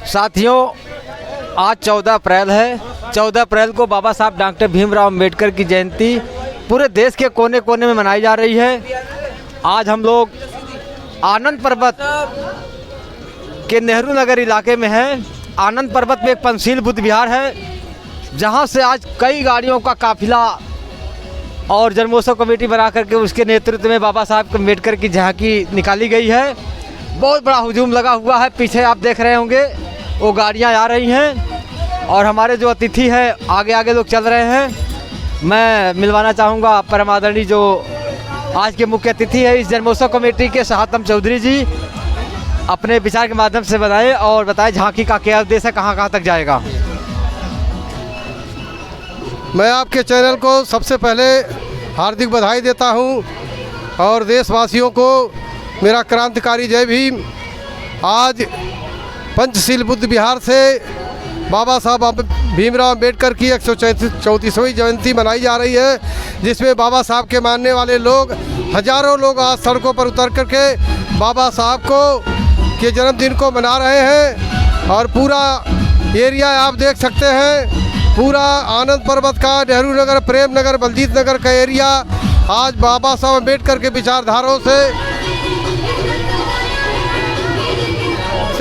साथियों, आज 14 अप्रैल है। 14 अप्रैल को बाबा साहब डॉक्टर भीमराव अम्बेडकर की जयंती पूरे देश के कोने कोने में मनाई जा रही है। आज हम लोग आनंद पर्वत के नेहरू नगर इलाके में हैं। आनंद पर्वत में एक पंचशील बुद्ध विहार है, जहां से आज कई गाड़ियों का काफिला और जन्मोत्सव कमेटी बना करके उसके नेतृत्व में बाबा साहब अम्बेडकर की झांकी निकाली गई है। बहुत बड़ा हुजूम लगा हुआ है। पीछे आप देख रहे होंगे वो गाड़ियां आ रही हैं और हमारे जो अतिथि हैं आगे आगे लोग चल रहे हैं। मैं मिलवाना चाहूँगा परम आदरणीय जो आज के मुख्य अतिथि है इस जन्मोत्सव कमेटी के शाहतम चौधरी जी, अपने विचार के माध्यम से बताएं और बताएं झांकी का क्या उद्देश्य है, कहाँ कहाँ तक जाएगा। मैं आपके चैनल को सबसे पहले हार्दिक बधाई देता हूं और देशवासियों को मेरा क्रांतिकारी जय भीम। आज पंचशील बुद्ध विहार से बाबा साहब भीमराव अम्बेडकर की 134वीं जयंती मनाई जा रही है, जिसमें बाबा साहब के मानने वाले लोग हजारों लोग आज सड़कों पर उतर करके बाबा साहब के जन्मदिन को मना रहे हैं। और पूरा एरिया आप देख सकते हैं, पूरा आनंद पर्वत का, नेहरू नगर, प्रेम नगर, बलजीत नगर का एरिया आज बाबा साहब अम्बेडकर के विचारधाराओं से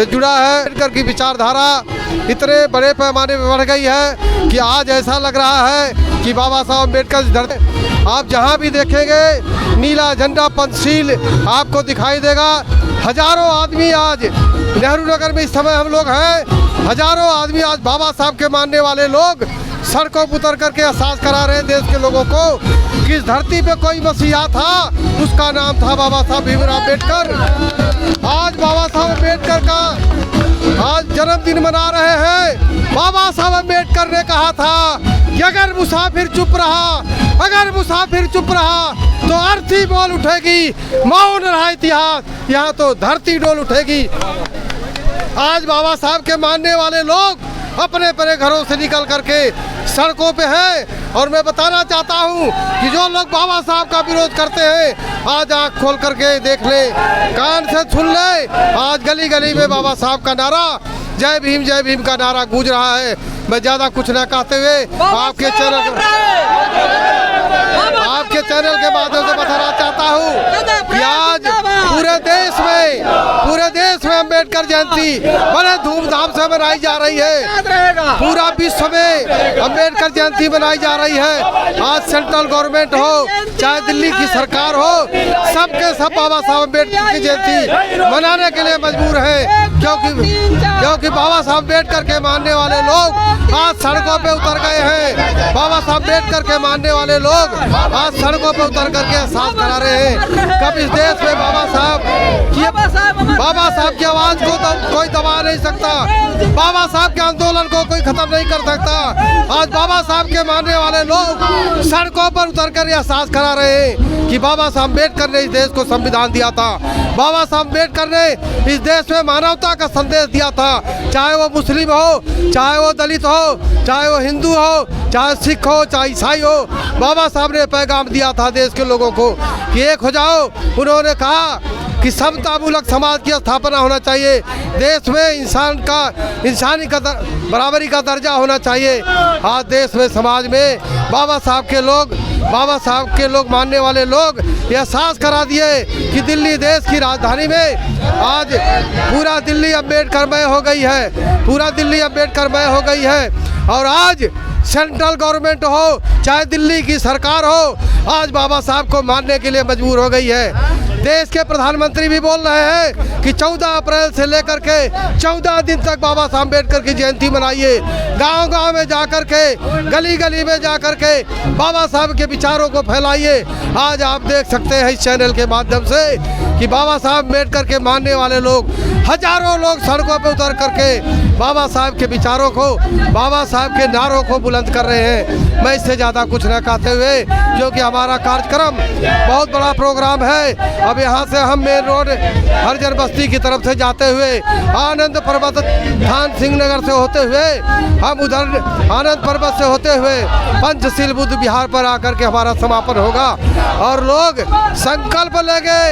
जुड़ा है। अम्बेडकर की विचारधारा इतने बड़े पैमाने पर बढ़ गई है कि आज ऐसा लग रहा है कि बाबा साहब अम्बेडकर धरती, आप जहां भी देखेंगे नीला झंडा पंचशील आपको दिखाई देगा। हजारों आदमी आज नेहरू नगर में इस समय हम लोग हैं, हजारों आदमी आज बाबा साहब के मानने वाले लोग सड़कों पर उतर करके एहसास करा रहे हैं देश के लोगों को कि इस धरती पे कोई मसीहा था, उसका नाम था बाबा साहब भीमराव अम्बेडकर। आज बाबा साहब अम्बेडकर का आज जन्मदिन मना रहे हैं। बाबा साहब अम्बेडकर ने कहा था कि अगर मुसाफिर चुप रहा तो अर्थी बोल उठेगी, मौन रहा इतिहास, यहाँ तो धरती डोल उठेगी। आज बाबा साहब के मानने वाले लोग अपने अपने घरों से निकल करके सड़कों पे हैं। और मैं बताना चाहता हूँ कि जो लोग बाबा साहब का विरोध करते हैं आज आँख खोल करके देख ले, कान से सुन ले। आज गली गली में बाबा साहब का नारा जय भीम का नारा गूंज रहा है। मैं ज़्यादा कुछ न कहते हुए आपके चैनल के माध्यम से बताना चाहता हूँ कि आज पूरे देश में अम्बेडकर जयंती बड़े धूमधाम से मनाई जा रही है। पूरा विश्व में अम्बेडकर जयंती मनाई जा रही है। आज सेंट्रल गवर्नमेंट हो चाहे दिल्ली की सरकार हो, सबके सब बाबा साहब अम्बेडकर की जयंती मनाने के लिए मजबूर है, क्योंकि बाबा साहब अम्बेडकर के मानने वाले लोग आज सड़कों पे उतर गए हैं। बाबा साहब अम्बेडकर के मानने वाले लोग आज सड़कों पे उतर करके एहसास करा रहे हैं कब इस देश में बाबा साहब की आवाज को कोई दबा नहीं सकता, बाबा साहब के आंदोलन को कोई खत्म नहीं कर सकता। आज बाबा साहब के मानने वाले लोग सड़कों पर उतर कर एहसास करा रहे हैं कि बाबा साहब अम्बेडकर ने इस देश को संविधान दिया था, बाबा साहब अम्बेडकर ने इस देश में मानवता का संदेश दिया था। चाहे वो मुस्लिम हो, चाहे वो दलित हो, चाहे वो हिंदू हो, चाहे सिख हो, चाहे ईसाई हो, बाबा साहब ने पैगाम दिया था देश के लोगों को कि एक हो जाओ। उन्होंने कहा कि समतामूलक समाज की स्थापना होना चाहिए, देश में इंसानी का बराबरी का दर्जा होना चाहिए। आज देश में समाज में बाबा साहब के लोग मानने वाले लोग एहसास करा दिए कि दिल्ली देश की राजधानी में आज पूरा दिल्ली अम्बेडकरमय हो गई है, पूरा दिल्ली अम्बेडकरमय हो गई है। और आज सेंट्रल गवर्नमेंट हो चाहे दिल्ली की सरकार हो, आज बाबा साहब को मानने के लिए मजबूर हो गई है। देश के प्रधानमंत्री भी बोल रहे हैं कि 14 अप्रैल से लेकर के 14 दिन तक बाबा साहब अम्बेडकर की जयंती मनाइए। गांव-गांव में जाकर के, गली गली में जाकर के बाबा साहब के विचारों को फैलाइए। आज आप देख सकते हैं इस चैनल के माध्यम से कि बाबा साहब अम्बेडकर के मानने वाले लोग, हजारों लोग सड़कों पर उतर करके बाबा साहब के विचारों को, बाबा साहब के नारों को बुलंद कर रहे हैं। मैं इससे ज़्यादा कुछ न कहते हुए, क्योंकि हमारा कार्यक्रम बहुत बड़ा प्रोग्राम है अब यहाँ से हम मेन रोड हरिजन बस्ती की तरफ से जाते हुए आनंद पर्वत धान सिंह नगर से होते हुए हम उधर आनंद पर्वत से होते हुए पंचशील बुद्ध विहार पर आकर के हमारा समापन होगा। और लोग संकल्प लेंगे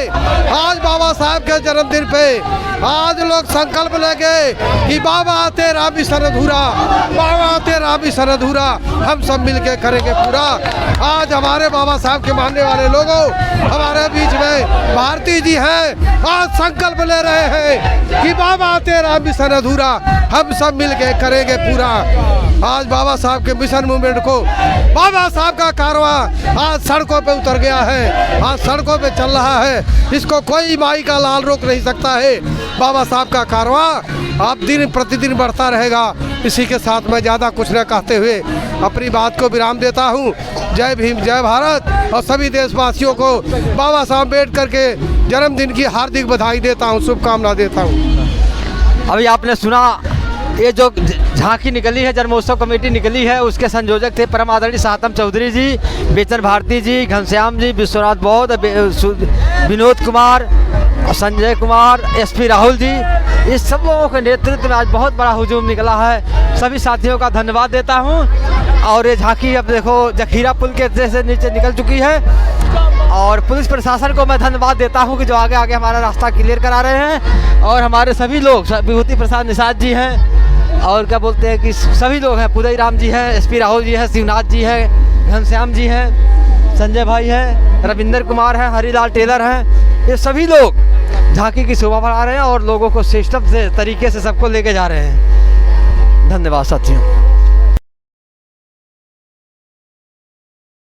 आज बाबा साहब के जन्मदिन पे, आज लोग संकल्प लेंगे कि बाबा तेरा मिशन अधूरा, बाबा तेरा मिशन अधूरा, हम सब मिलके करेंगे पूरा। आज हमारे बाबा साहब के मानने वाले लोगों हमारे बीच में भारती जी हैं, आज संकल्प ले रहे हैं कि बाबा तेरा मिशन अधूरा, हम सब मिलके करेंगे पूरा। आज बाबा साहब के मिशन मूवमेंट को, बाबा साहब का कारवां आज सड़कों पे उतर गया है, आज सड़कों पे चल रहा है, इसको कोई माई का लाल रोक नहीं सकता है। बाबा साहब का कारवां अब दिन प्रतिदिन बढ़ता रहेगा। इसी के साथ मैं ज़्यादा कुछ न कहते हुए अपनी बात को विराम देता हूँ। जय भीम, जय भारत, और सभी देशवासियों को बाबा साहब अम्बेडकर के जन्मदिन की हार्दिक बधाई देता हूँ, शुभकामना देता हूँ। अभी आपने सुना ये जो झांकी निकली है, जन्मोत्सव कमेटी निकली है, उसके संयोजक थे परम आदरणीय साहतम चौधरी जी, बेचन भारती जी, घनश्याम जी, विश्वनाथ बौद्ध, विनोद कुमार, संजय कुमार, एसपी राहुल जी, इस सब लोगों के नेतृत्व में आज बहुत बड़ा हुजूम निकला है। सभी साथियों का धन्यवाद देता हूँ। और ये झांकी अब देखो जखीरा पुल के जैसे नीचे निकल चुकी है, और पुलिस प्रशासन को मैं धन्यवाद देता हूँ कि जो आगे आगे हमारा रास्ता क्लियर करा रहे हैं। और हमारे सभी लोग, विभूति प्रसाद निषाद जी हैं, और क्या बोलते हैं कि सभी लोग हैं, पुदई राम जी हैं, एसपी राहुल जी हैं, शिवनाथ जी हैं, घनश्याम जी हैं, संजय भाई हैं, रविंदर कुमार हैं, हरिलाल टेलर हैं, ये सभी लोग झांकी की शोभा बढ़ा रहे हैं और लोगों को सिस्टम से तरीके से सबको लेके जा रहे हैं। धन्यवाद साथियों।